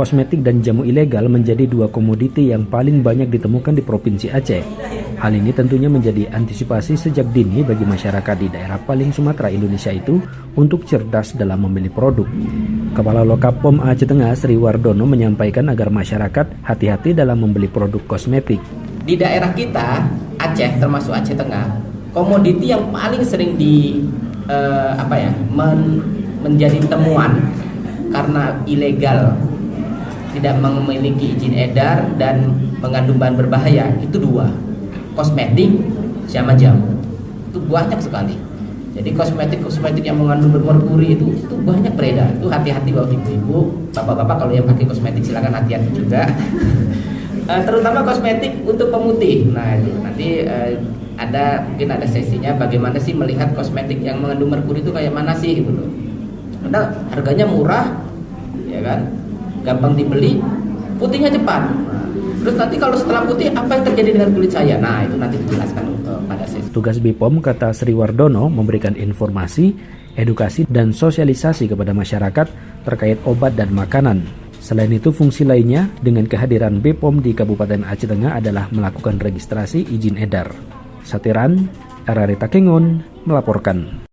Kosmetik dan jamu ilegal menjadi dua komoditi yang paling banyak ditemukan di Provinsi Aceh. Hal ini tentunya menjadi antisipasi sejak dini bagi masyarakat di daerah paling Sumatera Indonesia itu untuk cerdas dalam memilih produk. Kepala Lokapom Aceh Tengah Sri Wardono menyampaikan agar masyarakat hati-hati dalam membeli produk kosmetik. Di daerah kita, Aceh termasuk Aceh Tengah, komoditi yang paling sering menjadi temuan karena ilegal, tidak memiliki izin edar dan mengandung bahan berbahaya itu dua, kosmetik sama jamu. Itu banyak sekali. Jadi kosmetik yang mengandung bermerkuri itu banyak beredar. Itu hati-hati buat ibu-ibu, bapak-bapak kalau yang pakai kosmetik silakan hati-hati juga. Terutama kosmetik untuk pemutih. Nah itu nanti mungkin ada sesinya bagaimana sih melihat kosmetik yang mengandung merkuri itu kayak mana sih gitu loh. Karena harganya murah, ya kan, gampang dibeli, putihnya cepat. Terus nanti kalau setelah putih apa yang terjadi dengan kulit saya? Nah itu nanti dijelaskan pada sesi. Tugas BPOM, kata Sri Wardono, memberikan informasi, edukasi, dan sosialisasi kepada masyarakat terkait obat dan makanan. Selain itu, fungsi lainnya dengan kehadiran BPOM di Kabupaten Aceh Tengah adalah melakukan registrasi izin edar. Satiran, RRI Takengon melaporkan.